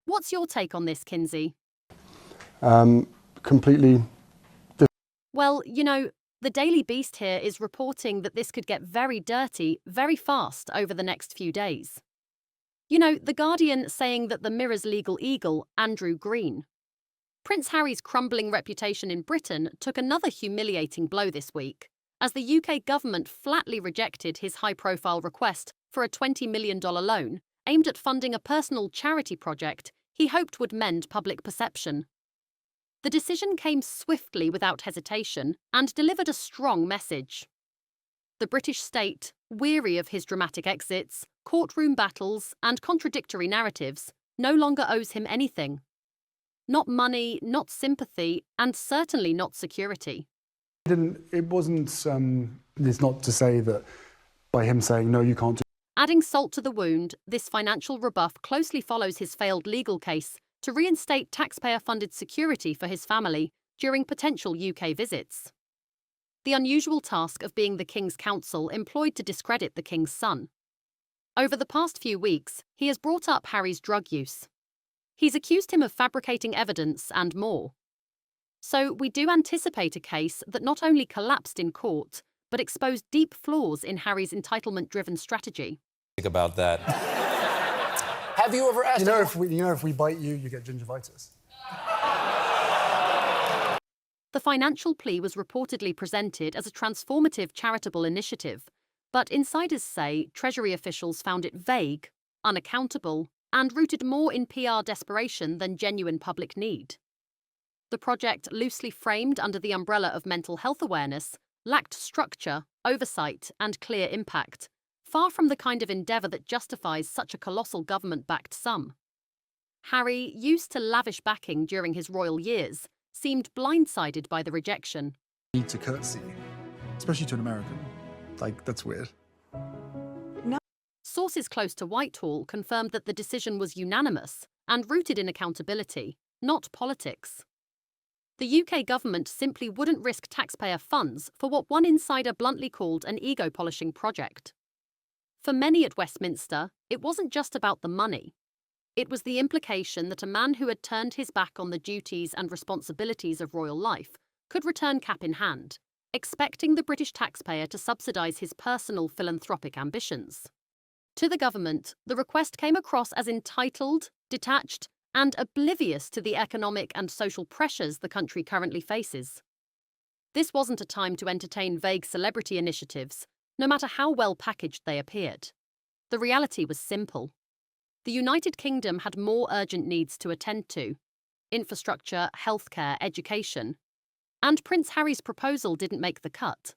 What's your take on this, Kinsey? Completely. Well, the Daily Beast here is reporting that this could get very dirty very fast over the next few days. The Guardian saying that the Mirror's legal eagle, Andrew Green. Prince Harry's crumbling reputation in Britain took another humiliating blow this week, as the UK government flatly rejected his high-profile request for a $20 million loan aimed at funding a personal charity project he hoped would mend public perception. The decision came swiftly without hesitation and delivered a strong message. The British state, weary of his dramatic exits, courtroom battles, and contradictory narratives, no longer owes him anything. Not money, not sympathy, and certainly not security. It's not to say that by him saying, no, you can't do. Adding salt to the wound, this financial rebuff closely follows his failed legal case to reinstate taxpayer-funded security for his family during potential UK visits. The unusual task of being the King's counsel employed to discredit the King's son. Over the past few weeks, he has brought up Harry's drug use. He's accused him of fabricating evidence and more. So we do anticipate a case that not only collapsed in court, but exposed deep flaws in Harry's entitlement-driven strategy. Think about that. Have you ever asked... if we bite you, you get gingivitis. The financial plea was reportedly presented as a transformative charitable initiative, but insiders say Treasury officials found it vague, unaccountable, and rooted more in PR desperation than genuine public need. The project, loosely framed under the umbrella of mental health awareness, lacked structure, oversight, and clear impact, far from the kind of endeavour that justifies such a colossal government-backed sum. Harry, used to lavish backing during his royal years, seemed blindsided by the rejection. Need to curtsy, especially to an American. That's weird. Sources close to Whitehall confirmed that the decision was unanimous and rooted in accountability, not politics. The UK government simply wouldn't risk taxpayer funds for what one insider bluntly called an ego-polishing project. For many at Westminster, it wasn't just about the money. It was the implication that a man who had turned his back on the duties and responsibilities of royal life could return cap in hand, expecting the British taxpayer to subsidise his personal philanthropic ambitions. To the government, the request came across as entitled, detached, and oblivious to the economic and social pressures the country currently faces. This wasn't a time to entertain vague celebrity initiatives, no matter how well packaged they appeared. The reality was simple. The United Kingdom had more urgent needs to attend to: infrastructure, healthcare, education. And Prince Harry's proposal didn't make the cut.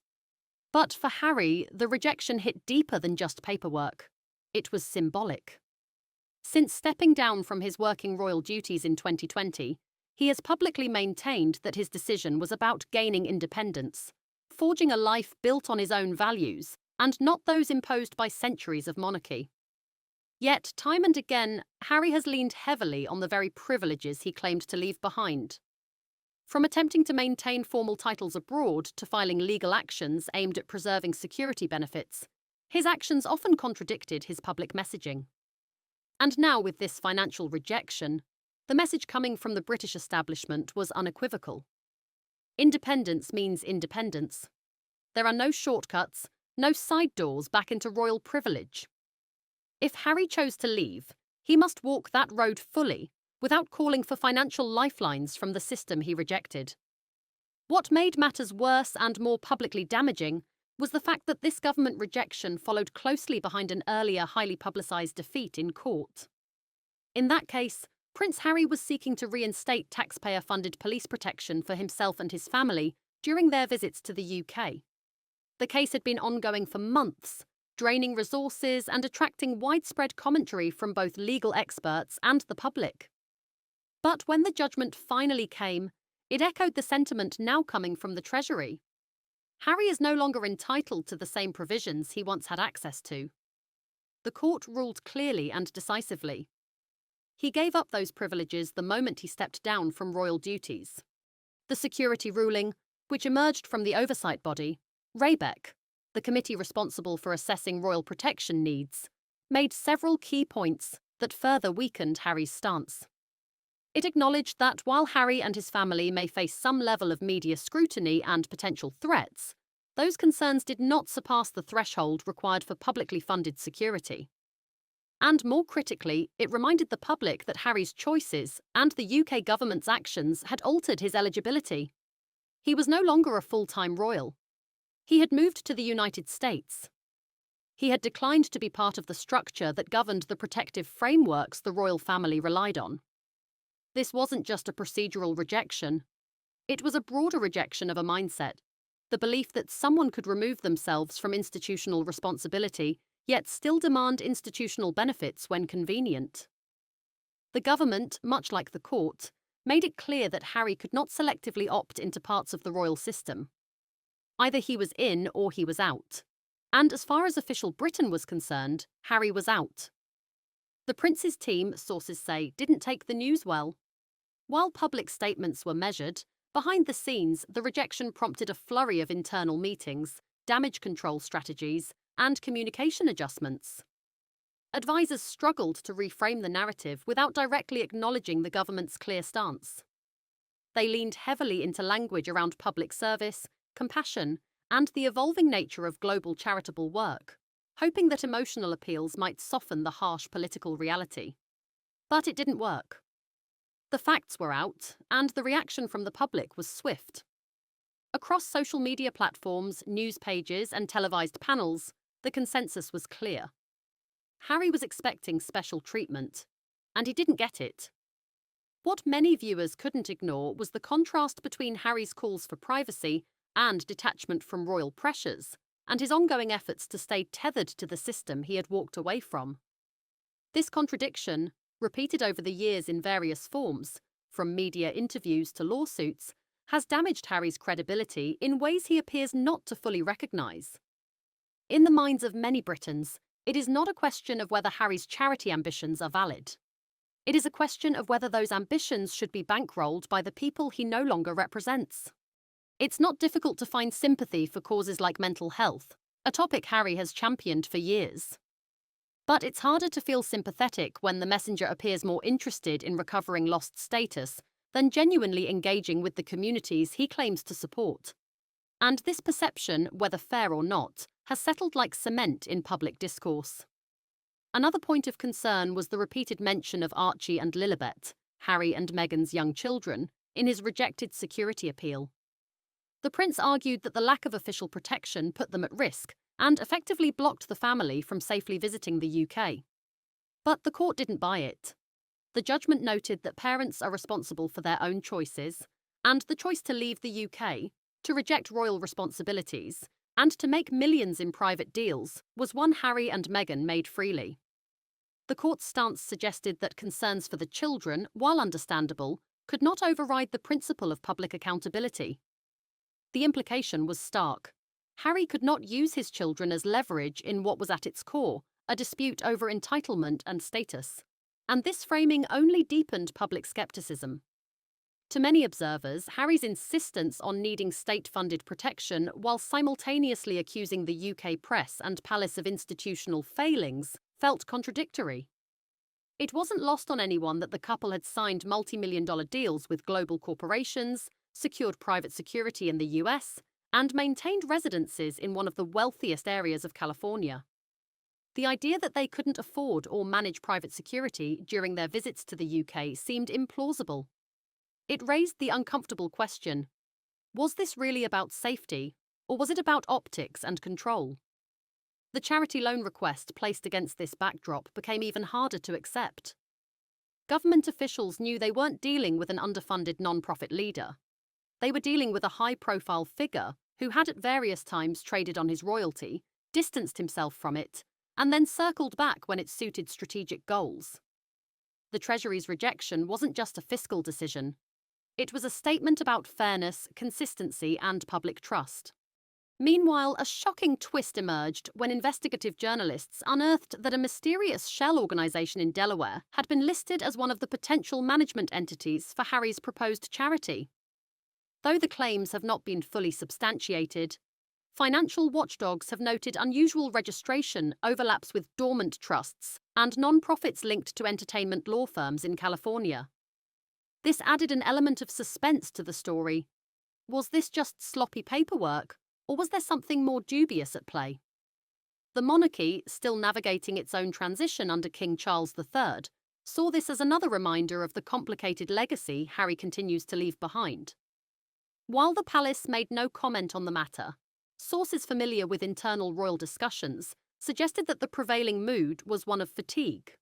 But for Harry, the rejection hit deeper than just paperwork. It was symbolic. Since stepping down from his working royal duties in 2020, he has publicly maintained that his decision was about gaining independence, forging a life built on his own values, and not those imposed by centuries of monarchy. Yet, time and again, Harry has leaned heavily on the very privileges he claimed to leave behind. From attempting to maintain formal titles abroad to filing legal actions aimed at preserving security benefits, his actions often contradicted his public messaging. And now, with this financial rejection, the message coming from the British establishment was unequivocal. Independence means independence. There are no shortcuts, no side doors back into royal privilege. If Harry chose to leave, he must walk that road fully, without calling for financial lifelines from the system he rejected. What made matters worse and more publicly damaging was the fact that this government rejection followed closely behind an earlier highly publicised defeat in court. In that case, Prince Harry was seeking to reinstate taxpayer-funded police protection for himself and his family during their visits to the UK. The case had been ongoing for months, draining resources and attracting widespread commentary from both legal experts and the public. But when the judgment finally came, it echoed the sentiment now coming from the Treasury. Harry is no longer entitled to the same provisions he once had access to. The court ruled clearly and decisively. He gave up those privileges the moment he stepped down from royal duties. The security ruling, which emerged from the oversight body, RAGES, the committee responsible for assessing royal protection needs, made several key points that further weakened Harry's stance. It acknowledged that while Harry and his family may face some level of media scrutiny and potential threats, those concerns did not surpass the threshold required for publicly funded security. And more critically, it reminded the public that Harry's choices and the UK government's actions had altered his eligibility. He was no longer a full-time royal. He had moved to the United States. He had declined to be part of the structure that governed the protective frameworks the royal family relied on. This wasn't just a procedural rejection. It was a broader rejection of a mindset, the belief that someone could remove themselves from institutional responsibility, yet still demand institutional benefits when convenient. The government, much like the court, made it clear that Harry could not selectively opt into parts of the royal system. Either he was in or he was out. And as far as official Britain was concerned, Harry was out. The prince's team, sources say, didn't take the news well. While public statements were measured, behind the scenes, the rejection prompted a flurry of internal meetings, damage control strategies, and communication adjustments. Advisors struggled to reframe the narrative without directly acknowledging the government's clear stance. They leaned heavily into language around public service, compassion, and the evolving nature of global charitable work, hoping that emotional appeals might soften the harsh political reality. But it didn't work. The facts were out, and the reaction from the public was swift. Across social media platforms, news pages, and televised panels, the consensus was clear. Harry was expecting special treatment, and he didn't get it. What many viewers couldn't ignore was the contrast between Harry's calls for privacy and detachment from royal pressures, and his ongoing efforts to stay tethered to the system he had walked away from. This contradiction, repeated over the years in various forms, from media interviews to lawsuits, has damaged Harry's credibility in ways he appears not to fully recognise. In the minds of many Britons, it is not a question of whether Harry's charity ambitions are valid. It is a question of whether those ambitions should be bankrolled by the people he no longer represents. It's not difficult to find sympathy for causes like mental health, a topic Harry has championed for years. But it's harder to feel sympathetic when the messenger appears more interested in recovering lost status than genuinely engaging with the communities he claims to support. And this perception, whether fair or not, has settled like cement in public discourse. Another point of concern was the repeated mention of Archie and Lilibet, Harry and Meghan's young children, in his rejected security appeal. The prince argued that the lack of official protection put them at risk and effectively blocked the family from safely visiting the UK. But the court didn't buy it. The judgment noted that parents are responsible for their own choices, and the choice to leave the UK, to reject royal responsibilities, and to make millions in private deals was one Harry and Meghan made freely. The court's stance suggested that concerns for the children, while understandable, could not override the principle of public accountability. The implication was stark. Harry could not use his children as leverage in what was at its core, a dispute over entitlement and status. And this framing only deepened public skepticism. To many observers, Harry's insistence on needing state-funded protection while simultaneously accusing the UK press and palace of institutional failings felt contradictory. It wasn't lost on anyone that the couple had signed multi-million-dollar deals with global corporations, secured private security in the US, and maintained residences in one of the wealthiest areas of California. The idea that they couldn't afford or manage private security during their visits to the UK seemed implausible. It raised the uncomfortable question, was this really about safety, or was it about optics and control? The charity loan request placed against this backdrop became even harder to accept. Government officials knew they weren't dealing with an underfunded non-profit leader. They were dealing with a high-profile figure who had at various times traded on his royalty, distanced himself from it, and then circled back when it suited strategic goals. The Treasury's rejection wasn't just a fiscal decision. It was a statement about fairness, consistency, and public trust. Meanwhile, a shocking twist emerged when investigative journalists unearthed that a mysterious shell organisation in Delaware had been listed as one of the potential management entities for Harry's proposed charity. Though the claims have not been fully substantiated, financial watchdogs have noted unusual registration overlaps with dormant trusts and non-profits linked to entertainment law firms in California. This added an element of suspense to the story. Was this just sloppy paperwork, or was there something more dubious at play? The monarchy, still navigating its own transition under King Charles III, saw this as another reminder of the complicated legacy Harry continues to leave behind. While the palace made no comment on the matter, sources familiar with internal royal discussions suggested that the prevailing mood was one of fatigue.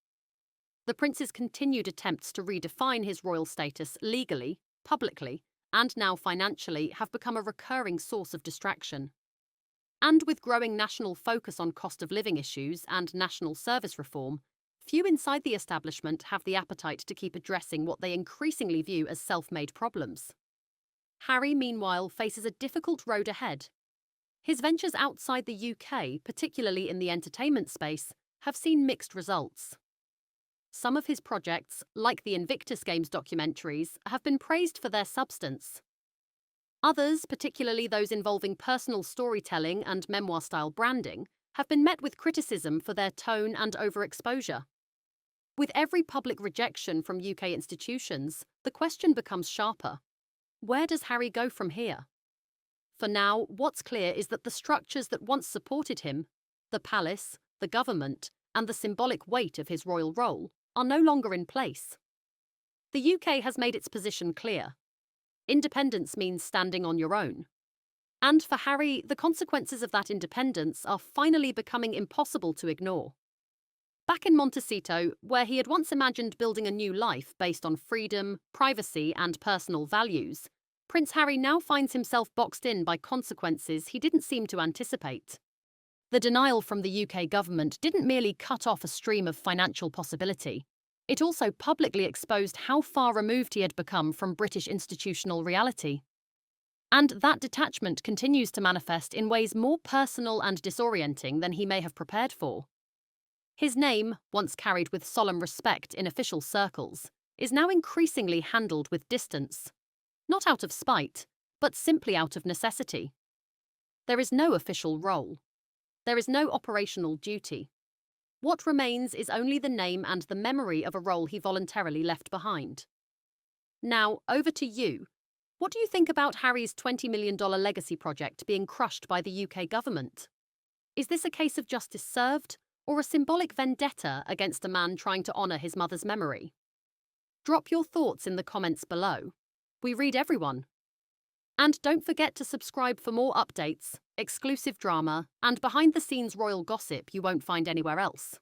The prince's continued attempts to redefine his royal status legally, publicly, and now financially have become a recurring source of distraction. And with growing national focus on cost of living issues and national service reform, few inside the establishment have the appetite to keep addressing what they increasingly view as self-made problems. Harry, meanwhile, faces a difficult road ahead. His ventures outside the UK, particularly in the entertainment space, have seen mixed results. Some of his projects, like the Invictus Games documentaries, have been praised for their substance. Others, particularly those involving personal storytelling and memoir-style branding, have been met with criticism for their tone and overexposure. With every public rejection from UK institutions, the question becomes sharper. Where does Harry go from here? For now, what's clear is that the structures that once supported him, the palace, the government, and the symbolic weight of his royal role, are no longer in place. The UK has made its position clear. Independence means standing on your own. And for Harry, the consequences of that independence are finally becoming impossible to ignore. Back in Montecito, where he had once imagined building a new life based on freedom, privacy, and personal values, Prince Harry now finds himself boxed in by consequences he didn't seem to anticipate. The denial from the UK government didn't merely cut off a stream of financial possibility. It also publicly exposed how far removed he had become from British institutional reality. And that detachment continues to manifest in ways more personal and disorienting than he may have prepared for. His name, once carried with solemn respect in official circles, is now increasingly handled with distance. Not out of spite, but simply out of necessity. There is no official role. There is no operational duty. What remains is only the name and the memory of a role he voluntarily left behind. Now, over to you. What do you think about Harry's $20 million legacy project being crushed by the UK government? Is this a case of justice served, or a symbolic vendetta against a man trying to honour his mother's memory? Drop your thoughts in the comments below. We read everyone. And don't forget to subscribe for more updates, exclusive drama, and behind-the-scenes royal gossip you won't find anywhere else.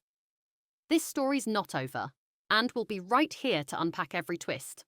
This story's not over, and we'll be right here to unpack every twist.